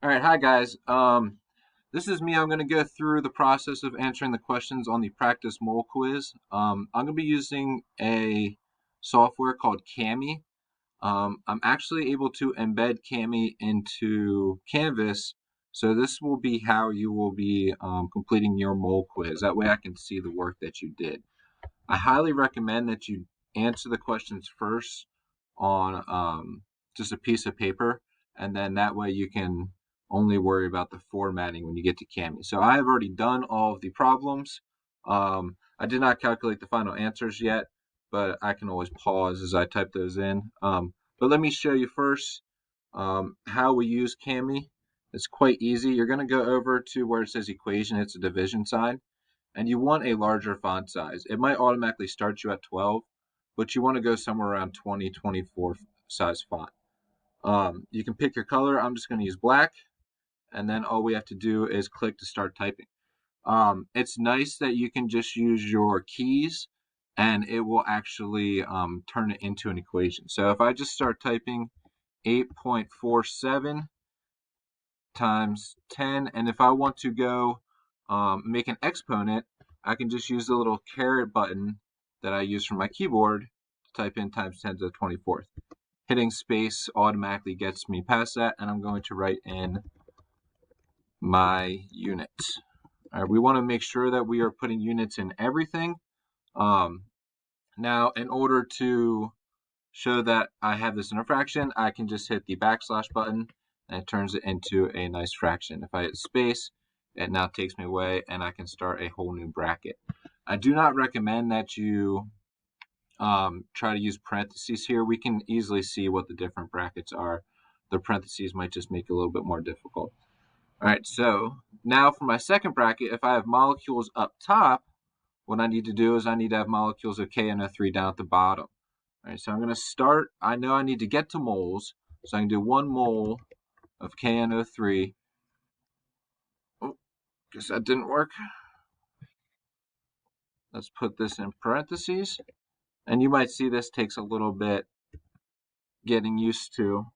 All right, hi guys. This is me. I'm going to go through the process of answering the questions on the practice mole quiz. I'm going to be using a software called Kami. I'm actually able to embed Kami into Canvas, so this will be how you will be completing your mole quiz. That way, I can see the work that you did. I highly recommend that you answer the questions first on just a piece of paper, and then that way you can only worry about the formatting when you get to Kami. So I have already done all of the problems. I did not calculate the final answers yet, but I can always pause as I type those in. But let me show you first how we use Kami. It's quite easy. You're going to go over to where it says equation. It's a division sign, and you want a larger font size. It might automatically start you at 12, but you want to go somewhere around 20, 24 size font. You can pick your color. I'm just going to use black, and then all we have to do is click to start typing. It's nice that you can just use your keys, and it will actually turn it into an equation. So if I just start typing 8.47 times 10, and if I want to go make an exponent, I can just use the little caret button that I use from my keyboard to type in times 10 to the 24th. Hitting space automatically gets me past that, and I'm going to write in my units. All right, we want to make sure that we are putting units in everything. Now, in order to show that I have this in a fraction, I can just hit the backslash button, and it turns it into a nice fraction. If I hit space, it now takes me away, and I can start a whole new bracket. I do not recommend that you try to use parentheses here. We can easily see what the different brackets are. The parentheses might just make it a little bit more difficult. All right, so now for my second bracket, if I have molecules up top, what I need to do is I need to have molecules of KNO3 down at the bottom. All right, so I'm going to start. I know I need to get to moles, so I can do 1 mole of KNO3. Oh, guess that didn't work. Let's put this in parentheses. And you might see this takes a little bit getting used to.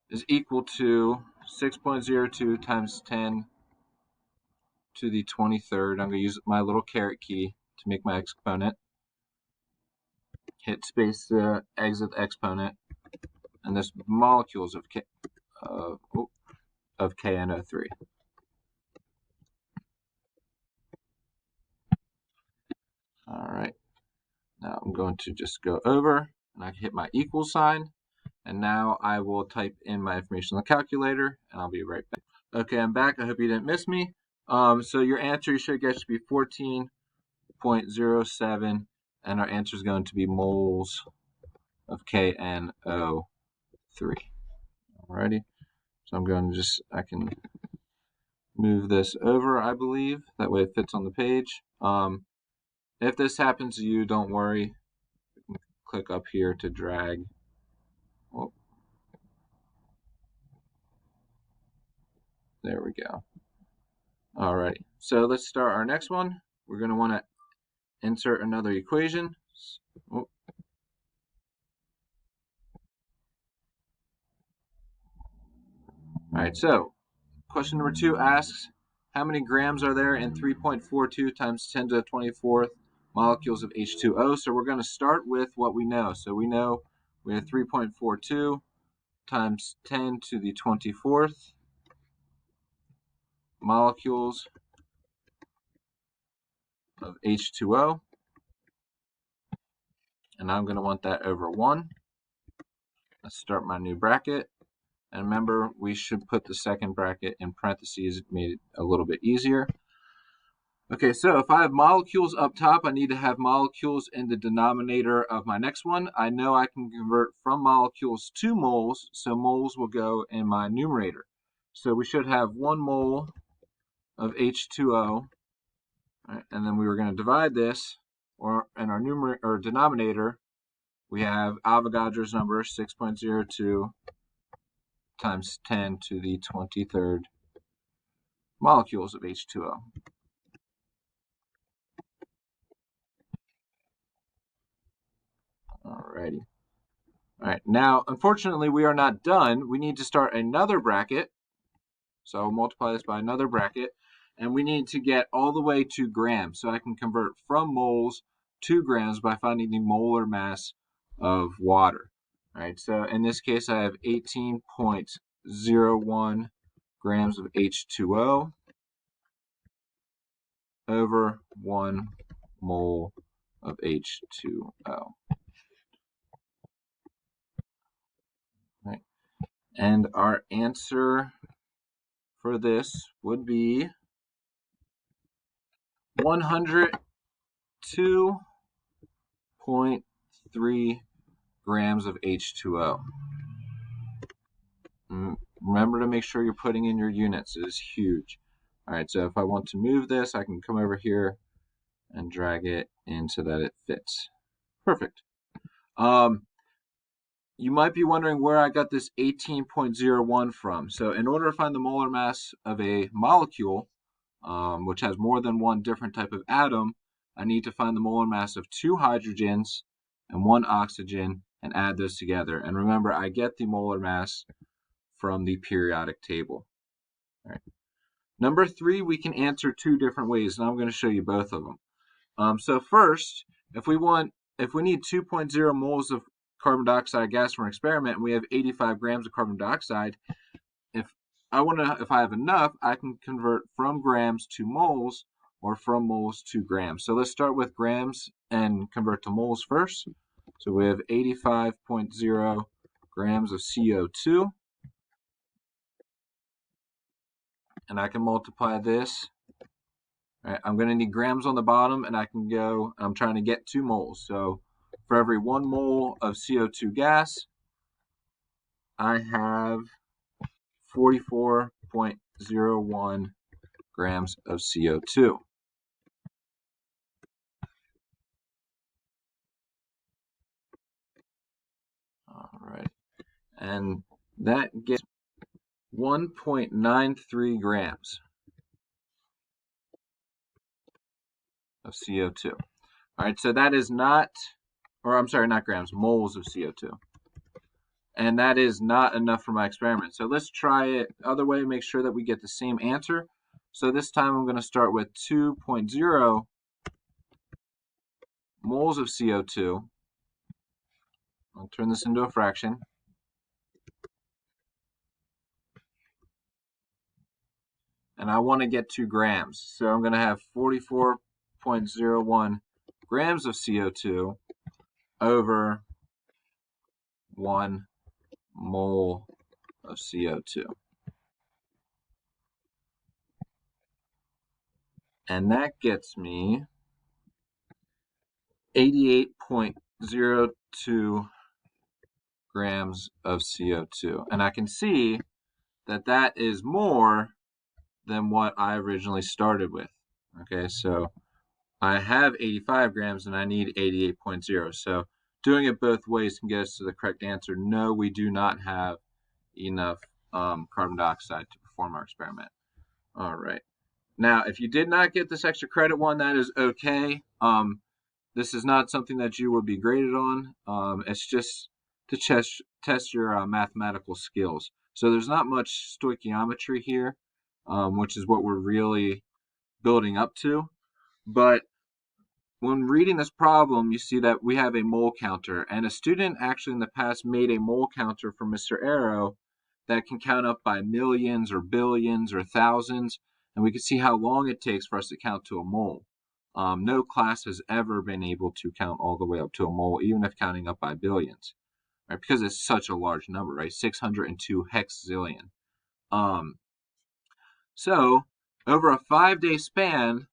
Is equal to 6.02 times 10 to the 23rd. I'm going to use my little caret key to make my exponent. Hit space to exit the exponent. And this molecules of KNO3. All right. Now I'm going to just go over, and I can hit my equal sign. And now I will type in my information on the calculator, and I'll be right back. Okay, I'm back. I hope you didn't miss me. So your answer you should get to be 14.07, and our answer is going to be moles of KNO3. Alrighty. So I'm going to I can move this over, I believe. That way it fits on the page. If this happens to you, don't worry. Click up here to drag. Oh, there we go. Alrighty. So let's start our next one. We're going to want to insert another equation. Oh. All right, so question number 2 asks, how many grams are there in 3.42 times 10 to the 24th molecules of H2O? So we're going to start with what we know. So we know we have 3.42 times 10 to the 24th molecules of H2O. And I'm going to want that over 1. Let's start my new bracket. And remember, we should put the second bracket in parentheses. It made it a little bit easier. Okay, so if I have molecules up top, I need to have molecules in the denominator of my next one. I know I can convert from molecules to moles, so moles will go in my numerator. So we should have 1 mole of H2O, right? And then we were going to divide this, or in our numerator or denominator, we have Avogadro's number, 6.02 times 10 to the 23rd molecules of H2O. Alrighty. All right, now, unfortunately, we are not done. We need to start another bracket. So I'll multiply this by another bracket. And we need to get all the way to grams. So I can convert from moles to grams by finding the molar mass of water. All right, so in this case, I have 18.01 grams of H2O over 1 mole of H2O. Right. And our answer for this would be 102.3 grams of H2O. Remember to make sure you're putting in your units. It is huge. All right, so if I want to move this, I can come over here and drag it in so that it fits. Perfect. You might be wondering where I got this 18.01 from. So in order to find the molar mass of a molecule, which has more than one different type of atom, I need to find the molar mass of 2 hydrogens and 1 oxygen and add those together. And remember, I get the molar mass from the periodic table. All right. Number 3, we can answer 2 different ways, and I'm going to show you both of them. So first, if we need 2.0 moles of carbon dioxide gas for an experiment, and we have 85 grams of carbon dioxide, if I have enough, I can convert from grams to moles or from moles to grams. So let's start with grams and convert to moles first. So we have 85.0 grams of CO2. And I can multiply this. All right, I'm going to need grams on the bottom, and I'm trying to get 2 moles. So for every 1 mole of CO2 gas, I have 44.01 grams of CO2. All right, and that gets 1.93 grams of CO2. All right, so that is not grams, moles of CO2. And that is not enough for my experiment. So let's try it other way, make sure that we get the same answer. So this time I'm going to start with 2.0 moles of CO2. I'll turn this into a fraction. And I want to get 2 grams. So I'm going to have 44.01 grams of CO2 over 1 mole of CO2. And that gets me 88.02 grams of CO2. And I can see that that is more than what I originally started with. Okay, so I have 85 grams and I need 88.0. So doing it both ways can get us to the correct answer. No, we do not have enough carbon dioxide to perform our experiment. All right. Now, if you did not get this extra credit one, that is okay. This is not something that you would be graded on. It's just to test your mathematical skills. So there's not much stoichiometry here, which is what we're really building up to. But when reading this problem, you see that we have a mole counter. And a student actually in the past made a mole counter for Mr. Arrow that can count up by millions or billions or thousands. And we can see how long it takes for us to count to a mole. No class has ever been able to count all the way up to a mole, even if counting up by billions, right? Because it's such a large number, right? 602 hexazillion. So over a 5-day span,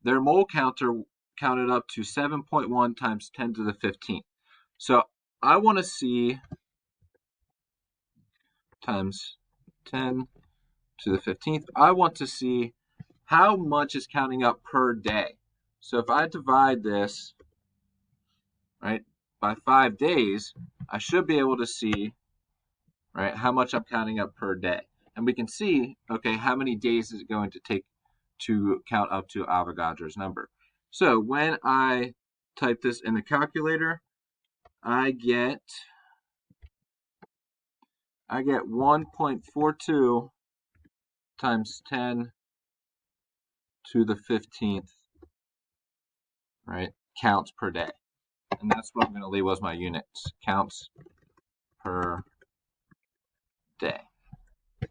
their mole counter counted up to 7.1 times 10 to the 15th. So I want to see times 10 to the 15th. I want to see how much is counting up per day. So if I divide this, right, by 5 days, I should be able to see, right, how much I'm counting up per day. And we can see, okay, how many days is it going to take to count up to Avogadro's number. So when I type this in the calculator, I get 1.42 times 10 to the 15th, right, counts per day. And that's what I'm going to label as my units, counts per day.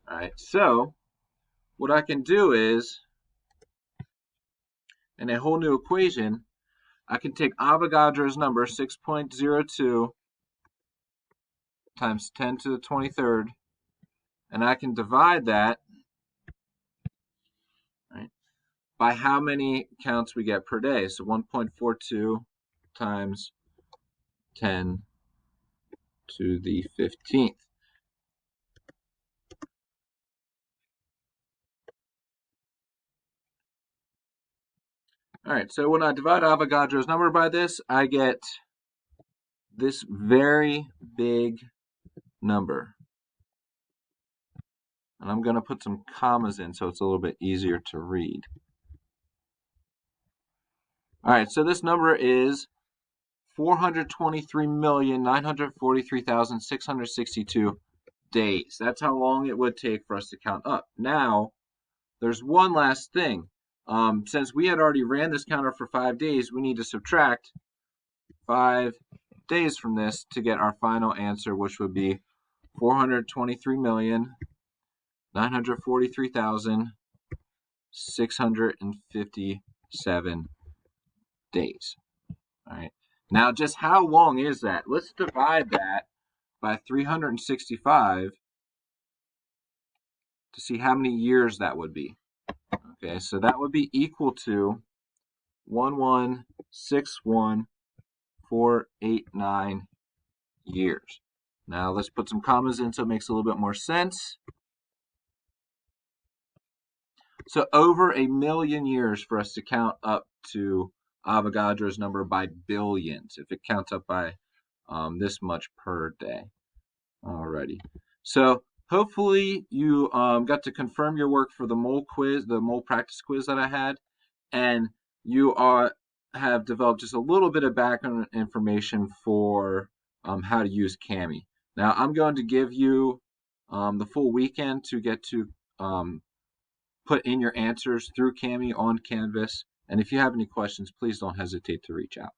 All right, so what I can do is, in a whole new equation, I can take Avogadro's number, 6.02 times 10 to the 23rd, and I can divide that, right, by how many counts we get per day. So 1.42 times 10 to the 15th. All right, so when I divide Avogadro's number by this, I get this very big number. And I'm going to put some commas in so it's a little bit easier to read. All right, so this number is 423,943,662 days. That's how long it would take for us to count up. Now, there's one last thing. Since we had already ran this counter for 5 days, we need to subtract 5 days from this to get our final answer, which would be 423,943,657 days. All right. Now, just how long is that? Let's divide that by 365 to see how many years that would be. Okay, so that would be equal to 1161,489 years. Now let's put some commas in so it makes a little bit more sense. So over 1 million years for us to count up to Avogadro's number by billions, if it counts up by this much per day. Alrighty. So hopefully you got to confirm your work for the mole quiz, the mole practice quiz that I had, and you have developed just a little bit of background information for how to use Kami. Now I'm going to give you the full weekend to get to put in your answers through Kami on Canvas. And if you have any questions, please don't hesitate to reach out.